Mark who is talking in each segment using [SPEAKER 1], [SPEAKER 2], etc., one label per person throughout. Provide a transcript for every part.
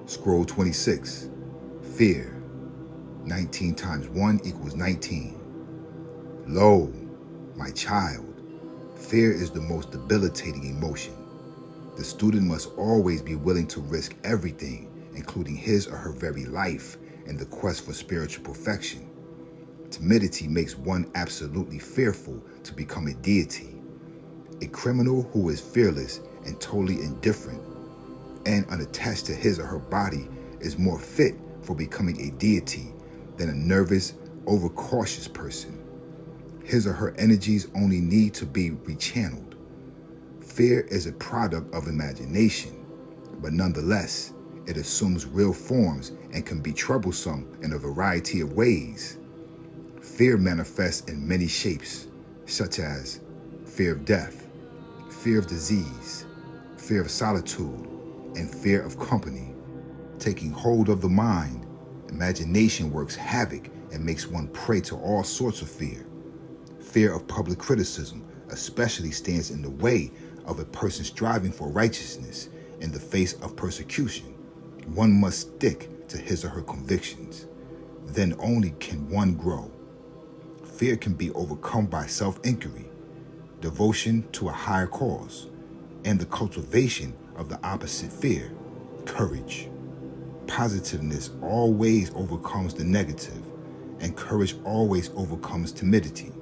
[SPEAKER 1] Scroll 26. Fear. 19 times 1 equals 19. Lo, my child, fear is the most debilitating emotion. The student must always be willing to risk everything, including his or her very life, in the quest for spiritual perfection. Timidity makes one absolutely fearful to become a deity. A criminal who is fearless and totally indifferent and unattached to his or her body is more fit for becoming a deity than a nervous, overcautious person. His or her energies only need to be rechanneled. Fear is a product of imagination, but nonetheless, it assumes real forms and can be troublesome in a variety of ways. Fear manifests in many shapes, such as fear of death, fear of disease, fear of solitude, and fear of company. Taking hold of the mind, imagination works havoc and makes one prey to all sorts of fear. Fear of public criticism especially stands in the way of a person striving for righteousness in the face of persecution. One must stick to his or her convictions. Then only can one grow. Fear can be overcome by self-inquiry, devotion to a higher cause, and the cultivation of the opposite fear, courage. Positiveness always overcomes the negative, and courage always overcomes timidity.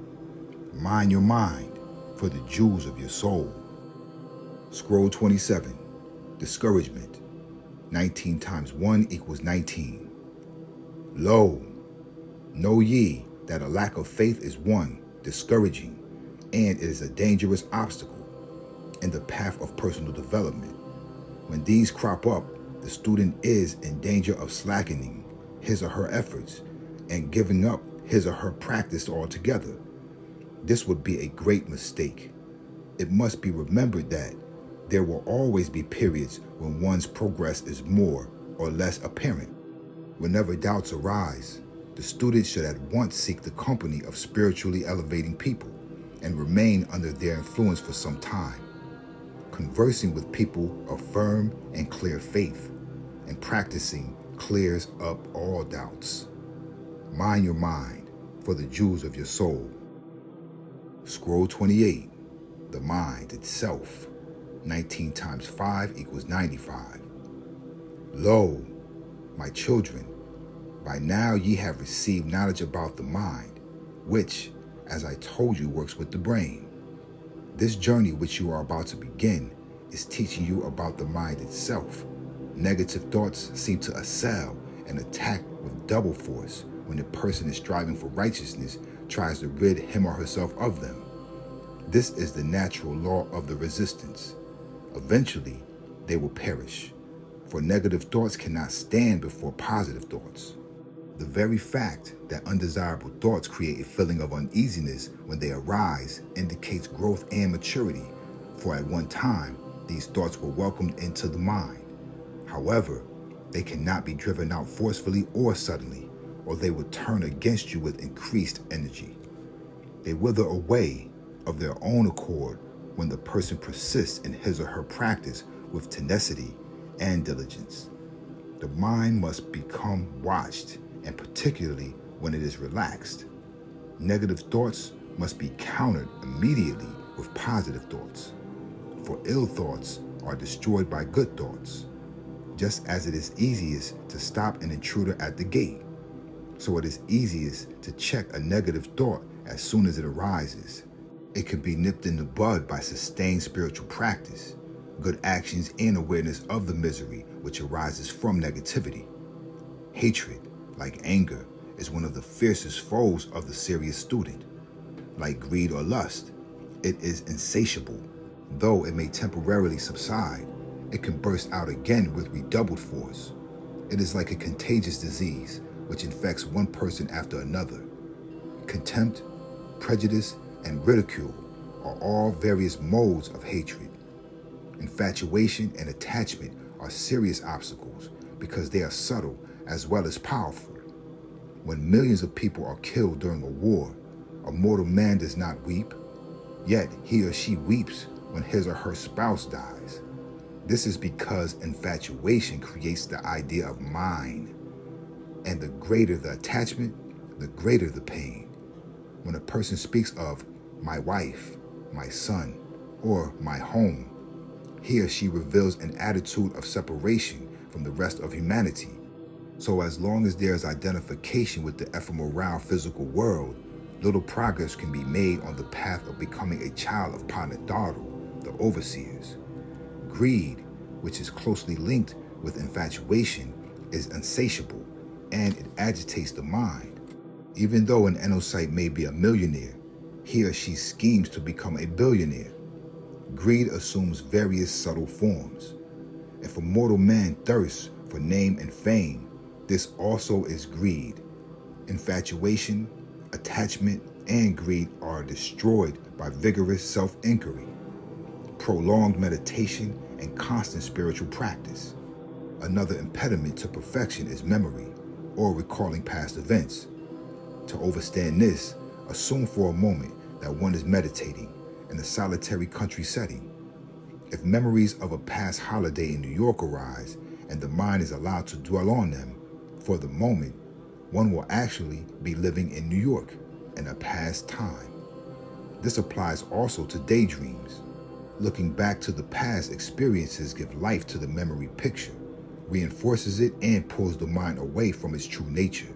[SPEAKER 1] Mind your mind for the jewels of your soul. Scroll 27. Discouragement. 19 times 1 equals 19. Lo, know ye that a lack of faith is one, discouraging, and it is a dangerous obstacle in the path of personal development. When these crop up, the student is in danger of slackening his or her efforts and giving up his or her practice altogether. This would be a great mistake. It must be remembered that there will always be periods when one's progress is more or less apparent. Whenever doubts arise, the student should at once seek the company of spiritually elevating people and remain under their influence for some time. Conversing with people of firm and clear faith and practicing clears up all doubts. Mind your mind for the jewels of your soul. Scroll 28. The mind itself. 19 times 5 equals 95. Lo, my children, by now ye have received knowledge about the mind, which, as I told you, works with the brain. This journey which you are about to begin is teaching you about the mind itself. Negative thoughts seem to assail and attack with double force when a person is striving for righteousness tries to rid him or herself of them. This is the natural law of the resistance. Eventually, they will perish, for negative thoughts cannot stand before positive thoughts. The very fact that undesirable thoughts create a feeling of uneasiness when they arise indicates growth and maturity, for at one time, these thoughts were welcomed into the mind. However, they cannot be driven out forcefully or suddenly, or they will turn against you with increased energy. They wither away of their own accord when the person persists in his or her practice with tenacity and diligence. The mind must become watched, and particularly when it is relaxed. Negative thoughts must be countered immediately with positive thoughts, for ill thoughts are destroyed by good thoughts. Just as it is easiest to stop an intruder at the gate, so it is easiest to check a negative thought as soon as it arises. It can be nipped in the bud by sustained spiritual practice, good actions, and awareness of the misery which arises from negativity. Hatred, like anger, is one of the fiercest foes of the serious student. Like greed or lust, it is insatiable. Though it may temporarily subside, it can burst out again with redoubled force. It is like a contagious disease which infects one person after another. Contempt, prejudice, and ridicule are all various modes of hatred. Infatuation and attachment are serious obstacles because they are subtle as well as powerful. When millions of people are killed during a war, a mortal man does not weep, yet he or she weeps when his or her spouse dies. This is because infatuation creates the idea of mine, and the greater the attachment, the greater the pain. When a person speaks of my wife, my son, or my home, he or she reveals an attitude of separation from the rest of humanity. So as long as there is identification with the ephemeral physical world, little progress can be made on the path of becoming a child of Pāṇadaru, the overseers. Greed, which is closely linked with infatuation, is insatiable, and it agitates the mind. Even though an Enocyte may be a millionaire, he or she schemes to become a billionaire. Greed assumes various subtle forms. If a mortal man thirsts for name and fame, this also is greed. Infatuation, attachment, and greed are destroyed by vigorous self-inquiry, prolonged meditation, and constant spiritual practice. Another impediment to perfection is memory, or recalling past events. To overstand this, assume for a moment that one is meditating in a solitary country setting. If memories of a past holiday in New York arise, and the mind is allowed to dwell on them for the moment, one will actually be living in New York in a past time. This applies also to daydreams. Looking back to the past experiences give life to the memory picture, reinforces it, and pulls the mind away from its true nature.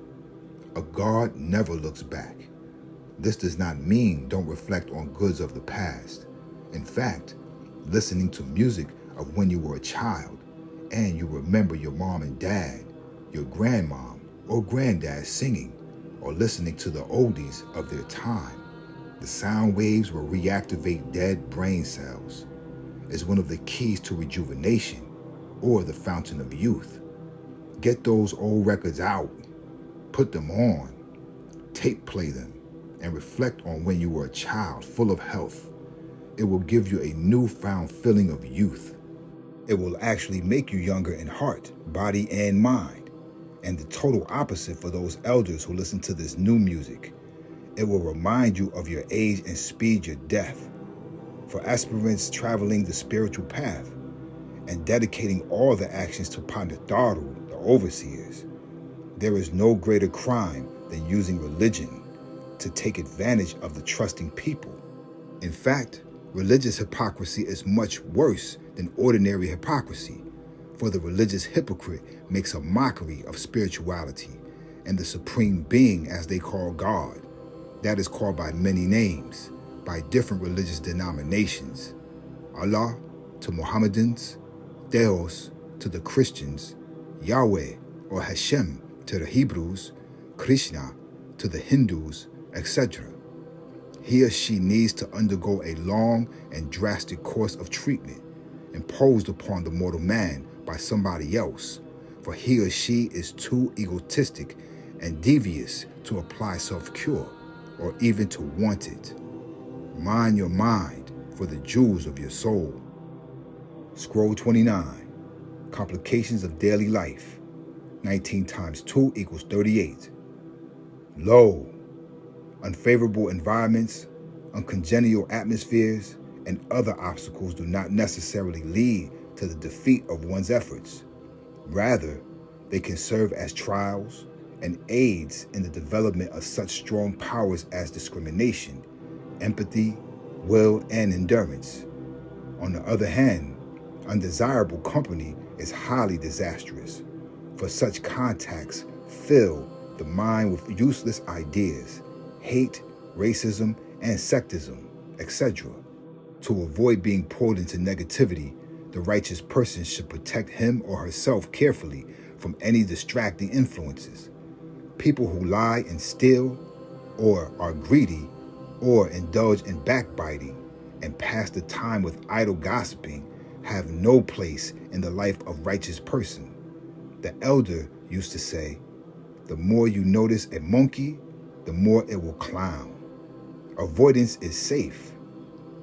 [SPEAKER 1] A god never looks back. This does not mean don't reflect on goods of the past. In fact, listening to music of when you were a child and you remember your mom and dad, your grandmom or granddad singing, or listening to the oldies of their time, the sound waves will reactivate dead brain cells. It's one of the keys to rejuvenation, or the fountain of youth. Get those old records out, put them on, tape play them, and reflect on when you were a child full of health. It will give you a newfound feeling of youth. It will actually make you younger in heart, body, and mind, and the total opposite for those elders who listen to this new music. It will remind you of your age and speed your death. For aspirants traveling the spiritual path and dedicating all the actions to Pāṇadaru, the overseers, there is no greater crime than using religion to take advantage of the trusting people. In fact, religious hypocrisy is much worse than ordinary hypocrisy, for the religious hypocrite makes a mockery of spirituality and the supreme being, as they call God. That is called by many names, by different religious denominations. Allah to Mohammedans, Theos to the Christians, Yahweh or Hashem to the Hebrews, Krishna to the Hindus, etc. He or she needs to undergo a long and drastic course of treatment imposed upon the mortal man by somebody else, for he or she is too egotistic and devious to apply self-cure or even to want it. Mind your mind for the jewels of your soul. Scroll 29, Complications of Daily Life. 19 times 2 equals 38. Lo, unfavorable environments, uncongenial atmospheres, and other obstacles do not necessarily lead to the defeat of one's efforts. Rather, they can serve as trials and aids in the development of such strong powers as discrimination, empathy, will, and endurance. On the other hand, undesirable company is highly disastrous, for such contacts fill the mind with useless ideas, hate, racism, and sectism, etc. To avoid being pulled into negativity, the righteous person should protect him or herself carefully from any distracting influences. People who lie and steal, or are greedy, or indulge in backbiting, and pass the time with idle gossiping have no place in the life of righteous person. The elder used to say, the more you notice a monkey, the more it will clown. Avoidance is safe.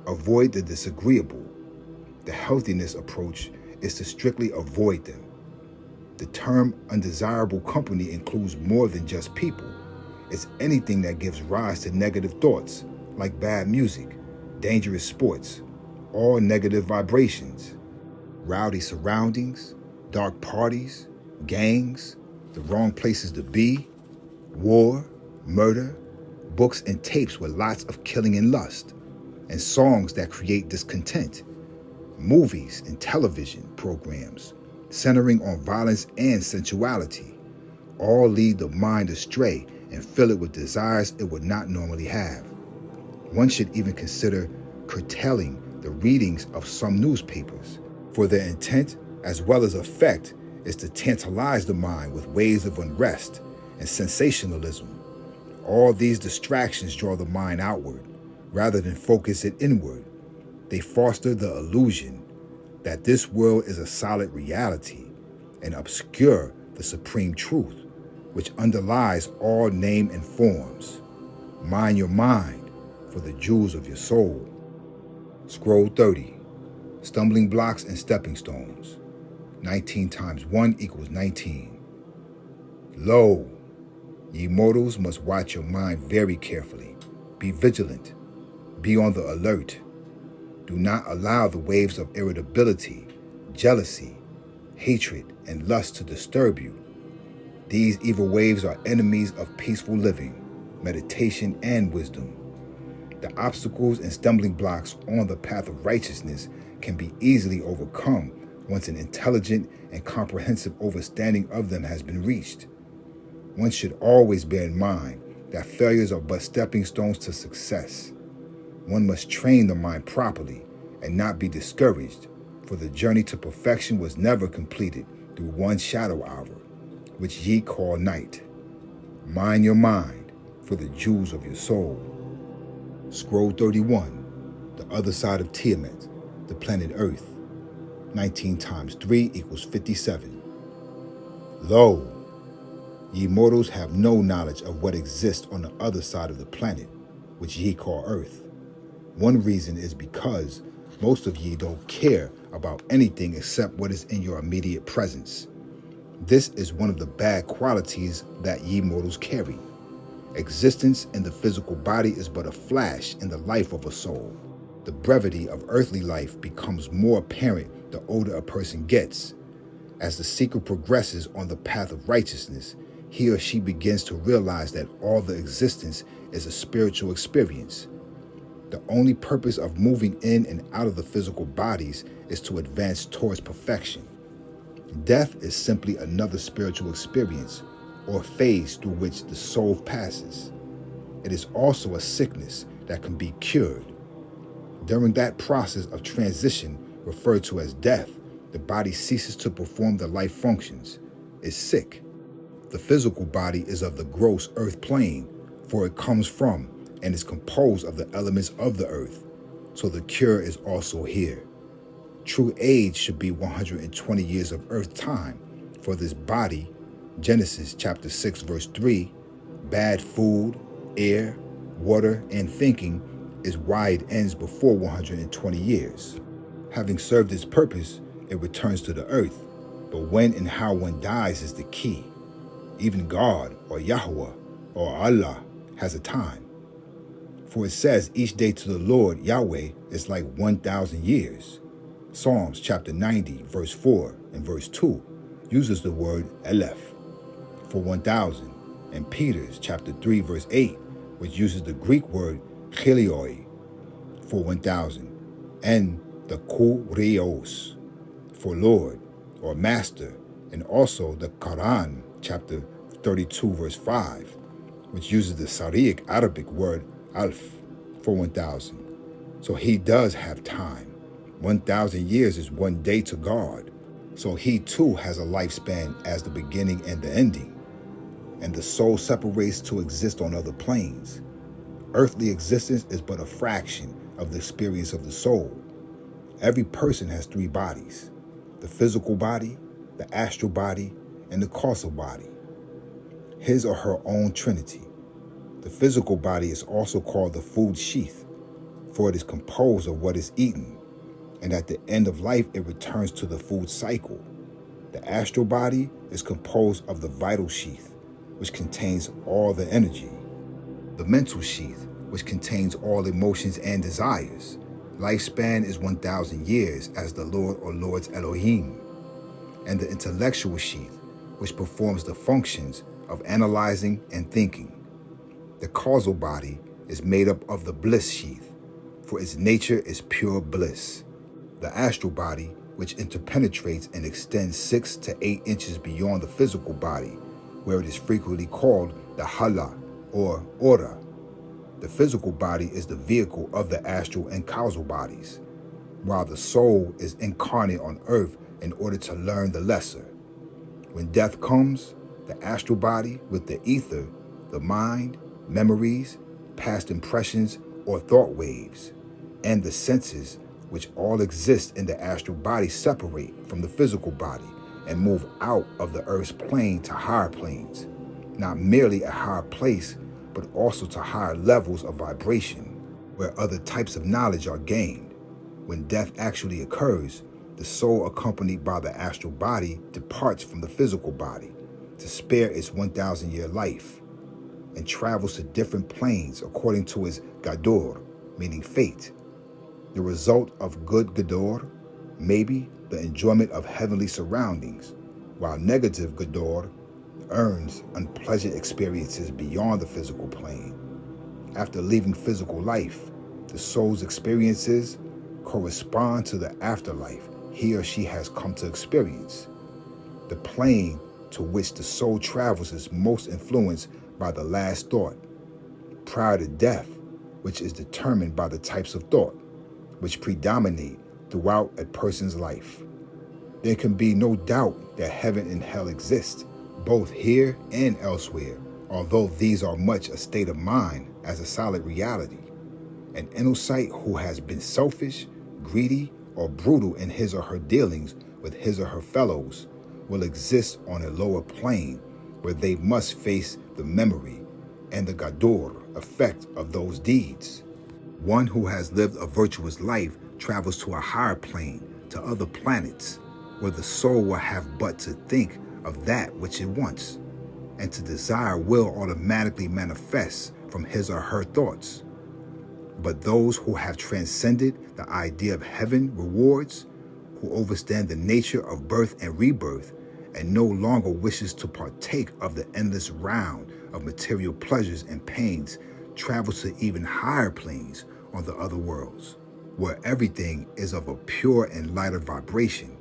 [SPEAKER 1] Avoid the disagreeable. The healthiness approach is to strictly avoid them. The term undesirable company includes more than just people. It's anything that gives rise to negative thoughts, like bad music, dangerous sports, all negative vibrations. rowdy surroundings, dark parties, gangs, the wrong places to be, war, murder, books and tapes with lots of killing and lust, and songs that create discontent, movies and television programs centering on violence and sensuality, all lead the mind astray and fill it with desires it would not normally have. One should even consider curtailing the readings of some newspapers, for their intent as well as effect is to tantalize the mind with waves of unrest and sensationalism. All these distractions draw the mind outward rather than focus it inward. They foster the illusion that this world is a solid reality and obscure the supreme truth, which underlies all name and forms. Mind your mind for the jewels of your soul. Scroll 30. Stumbling blocks and stepping stones. 19 times 1 equals 19. Lo, ye mortals must watch your mind very carefully. Be vigilant. Be on the alert. Do not allow the waves of irritability, jealousy, hatred, and lust to disturb you. These evil waves are enemies of peaceful living, meditation, and wisdom. The obstacles and stumbling blocks on the path of righteousness can be easily overcome once an intelligent and comprehensive understanding of them has been reached. One should always bear in mind that failures are but stepping stones to success. One must train the mind properly and not be discouraged, for the journey to perfection was never completed through one shadow hour, which ye call night. Mind your mind for the jewels of your soul. Scroll 31, the other side of Tiamat, the planet Earth. 19 times 3 equals 57. Lo, ye mortals have no knowledge of what exists on the other side of the planet, which ye call Earth. One reason is because most of ye don't care about anything except what is in your immediate presence. This is one of the bad qualities that ye mortals carry. Existence in the physical body is but a flash in the life of a soul. The brevity of earthly life becomes more apparent the older a person gets. As the seeker progresses on the path of righteousness, he or she begins to realize that all the existence is a spiritual experience. The only purpose of moving in and out of the physical bodies is to advance towards perfection. Death is simply another spiritual experience or phase through which the soul passes. It is also a sickness that can be cured. During that process of transition, referred to as death, the body ceases to perform the life functions, is sick. The physical body is of the gross earth plane, for it comes from and is composed of the elements of the earth, so the cure is also here. True age should be 120 years of earth time, for this body, Genesis chapter 6 verse 3, bad food, air, water, and thinking is why it ends before 120 years. Having served its purpose, it returns to the earth, but when and how one dies is the key. Even God, or Yahweh, or Allah, has a time. For it says each day to the Lord, Yahweh, is like 1,000 years. Psalms chapter 90, verse 4 and verse 2 uses the word Elef for 1,000, and Peter's chapter 3, verse 8, which uses the Greek word ᴅᴏɪ for 1,000, and the Kyrios for Lord or Master, and also the Quran chapter 32, verse 5, which uses the Syriac Arabic word Alf for 1,000. So he does have time. 1,000 years is one day to God. So he too has a lifespan as the beginning and the ending. And the soul separates to exist on other planes. Earthly existence is but a fraction of the experience of the soul. Every person has 3 bodies: the physical body, the astral body, and the causal body. His or her own trinity. The physical body is also called the food sheath, for it is composed of what is eaten, and at the end of life it returns to the food cycle. The astral body is composed of the vital sheath, which contains all the energy, the mental sheath, which contains all emotions and desires, Lifespan is 1,000 years as the Lord or Lord's Elohim, and the intellectual sheath, which performs the functions of analyzing and thinking. The causal body is made up of the bliss sheath, for its nature is pure bliss. The astral body, which interpenetrates and extends 6 to 8 inches beyond the physical body, where it is frequently called the hala or aura. The physical body is the vehicle of the astral and causal bodies, while the soul is incarnate on earth in order to learn the lesser. When death comes, the astral body with the ether, the mind, memories, past impressions or thought waves, and the senses, which all exist in the astral body, separate from the physical body and move out of the earth's plane to higher planes, not merely a higher place, but also to higher levels of vibration, where other types of knowledge are gained. When death actually occurs, the soul, accompanied by the astral body, departs from the physical body to spare its 1,000-year life and travels to different planes according to its gador, meaning fate. The result of good gador may be the enjoyment of heavenly surroundings, while negative gador earns unpleasant experiences beyond the physical plane. After leaving physical life, the soul's experiences correspond to the afterlife he or she has come to experience. The plane to which the soul travels is most influenced by the last thought, prior to death, which is determined by the types of thought which predominate throughout a person's life. There can be no doubt that heaven and hell exist, both here and elsewhere, although these are much a state of mind as a solid reality. An innocyte who has been selfish, greedy, or brutal in his or her dealings with his or her fellows will exist on a lower plane where they must face the memory and the gador effect of those deeds. One who has lived a virtuous life travels to a higher plane, to other planets, where the soul will have but to think of that which it wants, and to desire will automatically manifest from his or her thoughts. But those who have transcended the idea of heaven rewards, who understand the nature of birth and rebirth, and no longer wishes to partake of the endless round of material pleasures and pains, travels to even higher planes on the other worlds, where everything is of a pure and lighter vibration.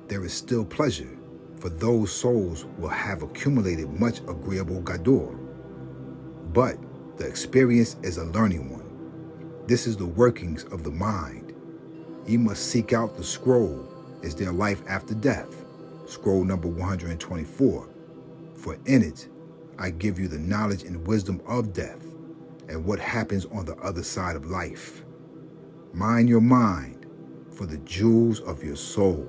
[SPEAKER 1] There is still pleasure, for those souls will have accumulated much agreeable gador. But the experience is a learning one. This is the workings of the mind. Ye must seek out the scroll, Is there life after death? Scroll number 124. For in it I give you the knowledge and wisdom of death and what happens on the other side of life. Mind your mind, for the jewels of your soul